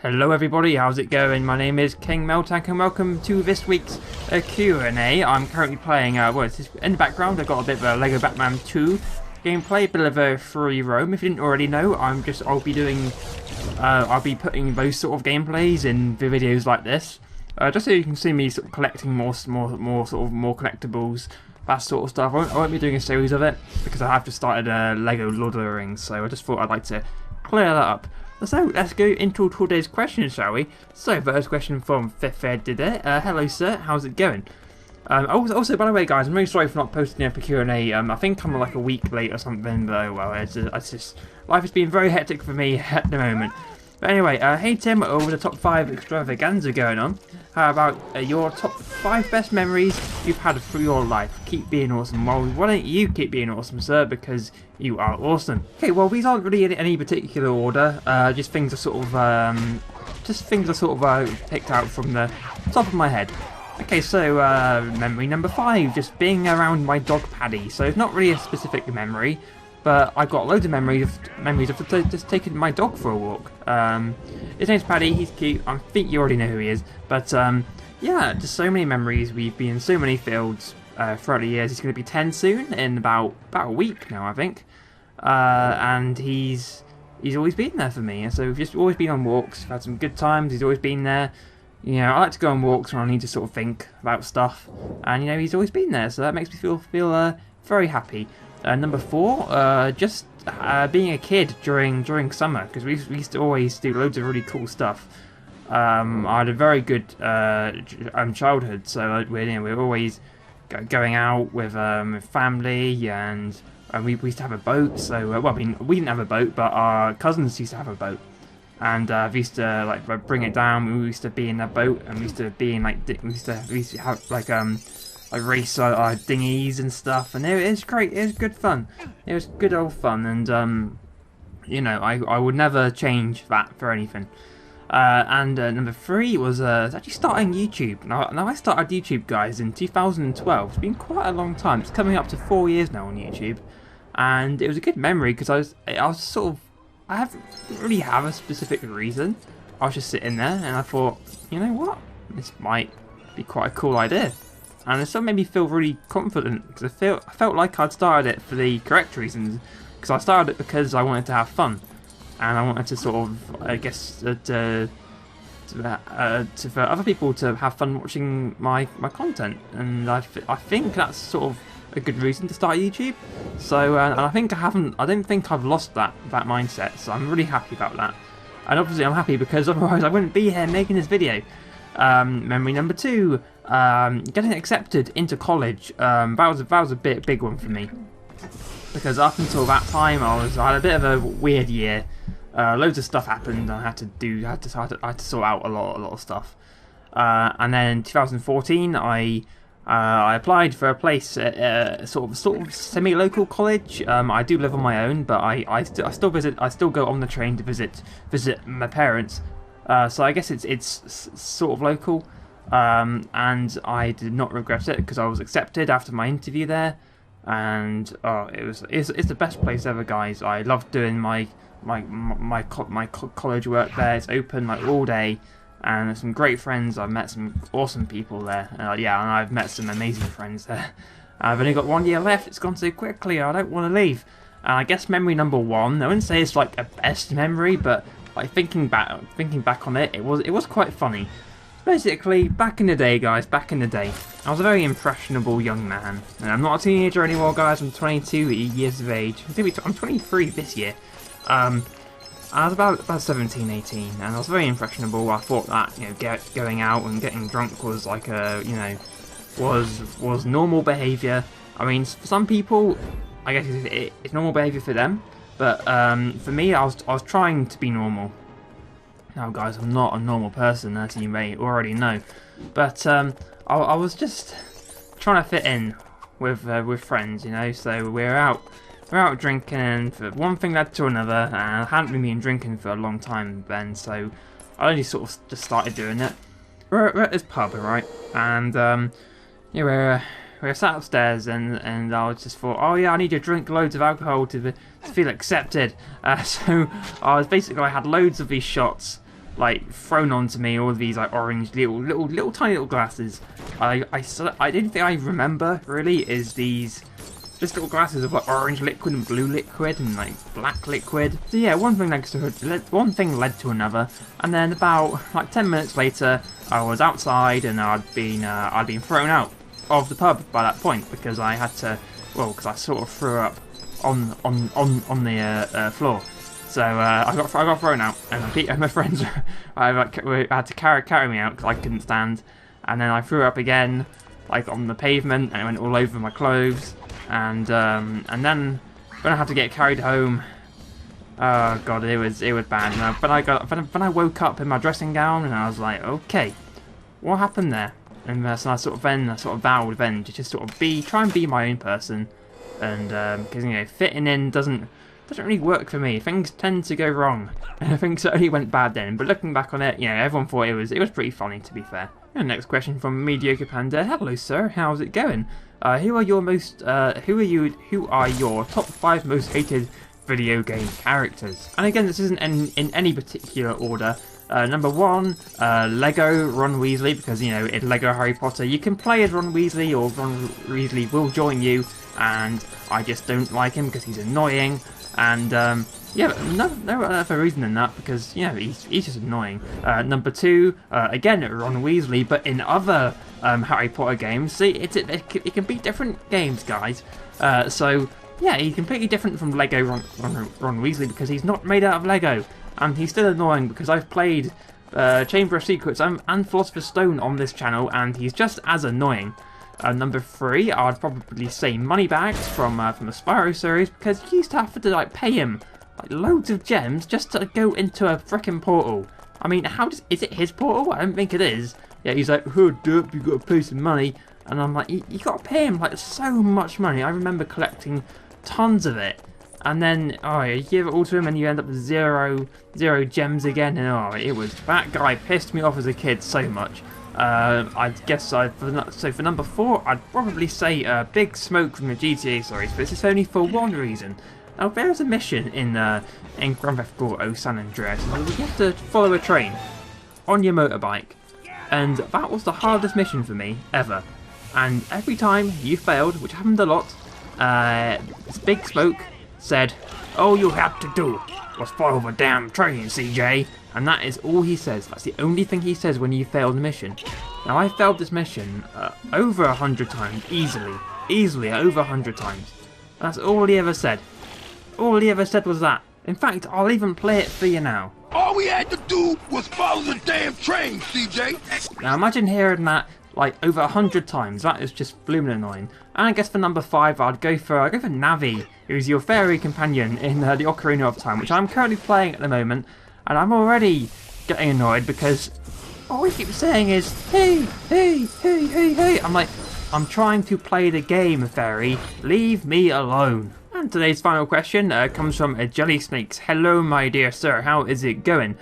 Hello everybody, how's it going? My name is King Miltank and welcome to this week's Q&A. I'm currently playing, in the background I've got a bit of a LEGO Batman 2 gameplay, a bit of a free roam. If you didn't already know, I'll be putting those sort of gameplays in the videos like this. Just so you can see me sort of collecting more collectibles, that sort of stuff. I won't be doing a series of it because I have just started LEGO Lord of the Rings, so I just thought I'd like to clear that up. So let's go into today's questions, shall we? So first question from Fifth Ed did it. Hello sir, how's it going? Also, by the way guys, I'm really sorry for not posting a Q&A. I think I'm like a week late or something, but oh well, it's just life has been very hectic for me at the moment. But anyway, hey Tim, over the top 5 extravaganza going on. How about your top 5 best memories you've had through your life? Keep being awesome. Well, why don't you keep being awesome, sir? Because you are awesome. Okay, well these aren't really in any particular order. Just things are sort of picked out from the top of my head. Okay, so memory number 5, just being around my dog Paddy. So it's not really a specific memory, but I've got loads of memories of just taking my dog for a walk. His name's Paddy, he's cute, I think you already know who he is, but yeah, just so many memories. We've been in so many fields throughout the years. He's going to be 10 soon, in about a week now I think, and he's always been there for me, and so we've just always been on walks, we've had some good times, he's always been there. You know, I like to go on walks when I need to sort of think about stuff, and you know, he's always been there, so that makes me feel very happy. Number 4, just being a kid during summer, because we used to always do loads of really cool stuff. I had a very good childhood, so we were always going out with family, and we used to have a boat. So well, I mean, we didn't have a boat, but our cousins used to have a boat, and we used to like bring it down. We used to be in that boat, and we used to be in like we used to have like race our dinghies and stuff, and it was great. It was good fun. It was good old fun, and you know, I would never change that for anything. And number 3 was actually starting YouTube. Now I started YouTube, guys, in 2012. It's been quite a long time. It's coming up to 4 years now on YouTube, and it was a good memory because I didn't really have a specific reason. I was just sitting there, and I thought, you know what, this might be quite a cool idea. And it sort of made me feel really confident, because I felt like I'd started it for the correct reasons. Because I started it because I wanted to have fun, and I wanted to sort of, I guess, for other people to have fun watching my content. And I think that's sort of a good reason to start YouTube. So, and I don't think I've lost that mindset. So I'm really happy about that. And obviously I'm happy because otherwise I wouldn't be here making this video. Memory number 2, getting accepted into college. That was a big one for me, because up until that time I had a bit of a weird year. Loads of stuff happened. I had to sort out a lot of stuff. And then in 2014 I applied for a place at sort of semi-local college. I do live on my own, but I still go on the train to visit my parents. So I guess it's sort of local, and I did not regret it because I was accepted after my interview there, and it's the best place ever, guys. I love doing my college work there. It's open like all day, and there's some great friends. I've met some awesome people there. Yeah, and I've met some amazing friends there. I've only got 1 year left. It's gone so quickly. I don't want to leave. And I guess memory number 1, I wouldn't say it's like a best memory, but like thinking back on it, it was quite funny. Basically, back in the day, guys, I was a very impressionable young man. And I'm not a teenager anymore, guys. I'm 22 years of age. I'm 23 this year. I was about 17, 18, and I was very impressionable. I thought that, you know, going out and getting drunk was like was normal behaviour. I mean, for some people, I guess it's normal behaviour for them. But for me, I was trying to be normal. Now, guys, I'm not a normal person, as you may already know. But I was just trying to fit in with friends, you know. So we're out drinking, and one thing led to another, and I hadn't really been drinking for a long time then. So I only sort of just started doing it. We're at this pub, right? And yeah, we sat upstairs, and I just thought, oh yeah, I need to drink loads of alcohol to feel accepted. So I had loads of these shots, like thrown onto me, all of these like orange little tiny little glasses. I didn't think I remember really is these just little glasses of like orange liquid and blue liquid and like black liquid. So yeah, one thing led to another, and then about like 10 minutes later, I was outside and I'd been thrown out of the pub by that point because I had to, well, because I sort of threw up on the floor. So I got thrown out, and my friends had to carry me out because I couldn't stand, and then I threw up again, like on the pavement, and it went all over my clothes, and then when I had to get carried home, oh god, it was bad. And when I woke up in my dressing gown, and I was like, okay, what happened there? And so I sort of vowed then to just sort of try and be my own person, and because you know fitting in doesn't really work for me. Things tend to go wrong, and I think it only went bad then. But looking back on it, you know, everyone thought it was pretty funny, to be fair. And next question from Mediocre Panda. Hello, sir. How's it going? Who are your top 5 most hated video game characters? And again, this isn't in any particular order. Number 1, Lego Ron Weasley, because you know in Lego Harry Potter you can play as Ron Weasley, or Ron Weasley will join you, and I just don't like him because he's annoying. And yeah, but no other reason than that, because you know he's just annoying. Number 2, again Ron Weasley, but in other Harry Potter games. See, it can be different games, guys. So yeah, he's completely different from Lego Ron Weasley because he's not made out of Lego, and he's still annoying because I've played Chamber of Secrets and Philosopher's Stone on this channel, and he's just as annoying. Number 3, I'd probably say Moneybags from the Spyro series, because you used to have to like pay him like loads of gems just to go into a frickin' portal. I mean, is it his portal? I don't think it is. Yeah, he's like, oh, derp, you got to pay some money, and I'm like, you got to pay him like so much money. I remember collecting tons of it, and then you give it all to him, and you end up with zero gems again. And that guy pissed me off as a kid so much. I guess for number 4, I'd probably say Big Smoke from the GTA series, but this is only for one reason. Now, there's a mission in Grand Theft Auto San Andreas where you have to follow a train on your motorbike, and that was the hardest mission for me ever. And every time you failed, which happened a lot, Big Smoke said, "All you had to do was follow the damn train, CJ." And that is all he says. That's the only thing he says when you fail the mission. Now, I failed this mission over 100 times, easily over 100 times. That's all he ever said. All he ever said was that. In fact, I'll even play it for you now. All we had to do was follow the damn train, CJ. Now, imagine hearing that like over 100 times. That is just blooming annoying. And I guess for number 5, I'd go for Navi, who's your fairy companion in the Ocarina of Time, which I'm currently playing at the moment. And I'm already getting annoyed because all he keeps saying is, hey, hey, hey, hey, hey. I'm like, I'm trying to play the game, fairy. Leave me alone. And today's final question comes from Jelly Snakes. Hello, my dear sir. How is it going?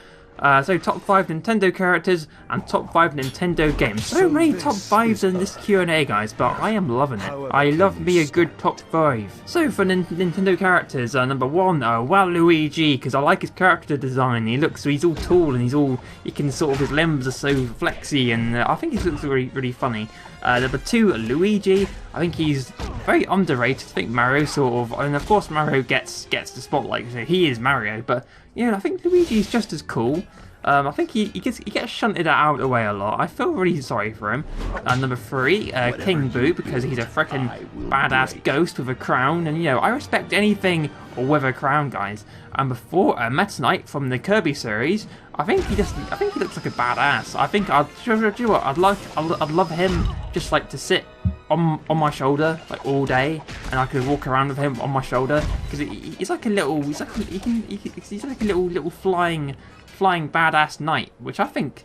So top 5 Nintendo characters and top 5 Nintendo games. So many top 5s in this Q&A, guys, but I am loving it. I love me a good top 5. So for Nintendo characters, number 1, Waluigi, because I like his character design. He's all tall and his limbs are so flexy, and I think he looks really, really funny. Number 2, Luigi. I think he's very underrated. I think Mario sort of, and of course Mario gets the spotlight, so he is Mario, but yeah, I think Luigi's just as cool. I think he gets shunted out of the way a lot. I feel really sorry for him. Number 3, King Boo, because he's a freaking badass ghost with a crown, and you know I respect anything with a crown, guys. And number 4, Meta Knight from the Kirby series. I think he looks like a badass. I think I'd love him just like to sit on my shoulder like all day, and I could walk around with him on my shoulder, because he's like a little little flying badass knight, which I think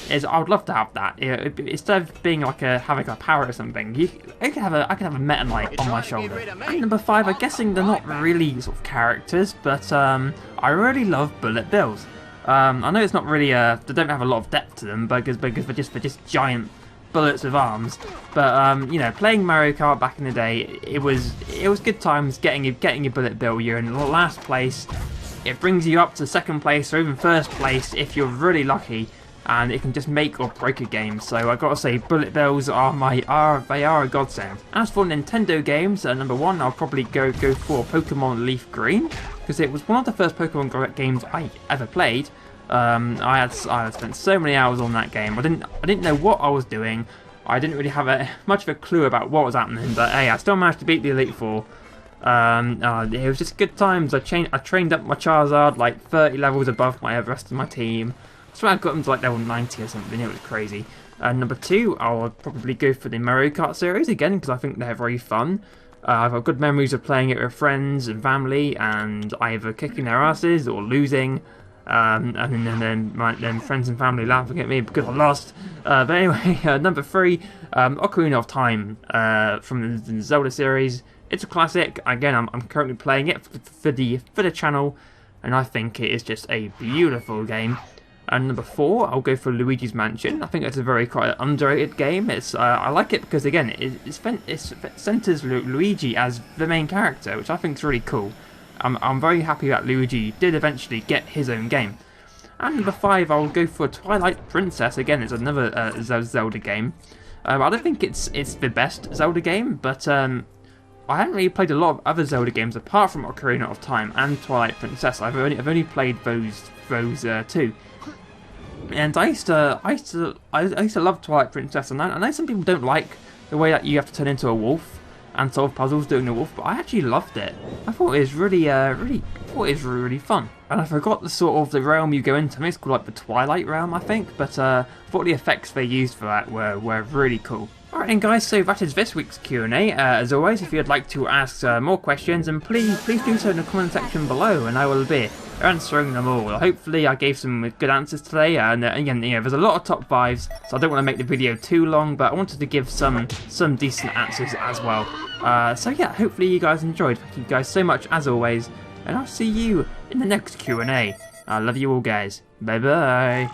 is, I would love to have that. Instead of being like having a parrot or something, I could have a Meta Knight on my shoulder. And number 5, I'm guessing they're not really sort of characters, but I really love bullet bills. I know it's not really they don't have a lot of depth to them because they're just giant bullets with arms, but you know, playing Mario Kart back in the day, it was good times getting your bullet bill. You're in last place, it brings you up to second place or even first place if you're really lucky, and it can just make or break a game. So I gotta say, bullet bills are a godsend. As for Nintendo games, number one, I'll probably go for Pokemon Leaf Green, because it was one of the first Pokemon games I ever played. I had spent so many hours on that game. I didn't know what I was doing. I didn't really have much of a clue about what was happening, but hey, I still managed to beat the Elite Four. It was just good times. I trained up my Charizard like 30 levels above the rest of my team. I swear I got them to like level 90 or something. It was crazy. Number two, I'll probably go for the Mario Kart series again, because I think they're very fun. I've got good memories of playing it with friends and family, and either kicking their asses or losing. And then friends and family laughing at me because I lost. But anyway, number three, Ocarina of Time from the Zelda series. It's a classic. Again, I'm currently playing it for the channel, and I think it is just a beautiful game. And number four, I'll go for Luigi's Mansion. I think it's a very quite underrated game. I like it because again, it centers Luigi as the main character, which I think is really cool. I'm very happy that Luigi did eventually get his own game. And number five, I'll go for Twilight Princess. Again, it's another Zelda game. I don't think it's the best Zelda game, but I haven't really played a lot of other Zelda games apart from Ocarina of Time and Twilight Princess. I've only played those two. And I used to love Twilight Princess, and I know some people don't like the way that you have to turn into a wolf and solve puzzles doing the wolf, but I actually loved it. I thought it was really fun. And I forgot the sort of the realm you go into. I think it's called like the Twilight realm, I think. But I thought the effects they used for that were really cool. Alright then guys, so that is this week's Q&A. As always, if you'd like to ask more questions, then please do so in the comment section below, and I will be answering them all. Hopefully I gave some good answers today, and again, there's a lot of top 5s, so I don't want to make the video too long, but I wanted to give some decent answers as well. So yeah, hopefully you guys enjoyed. Thank you guys so much as always, and I'll see you in the next Q&A. I love you all guys. Bye bye.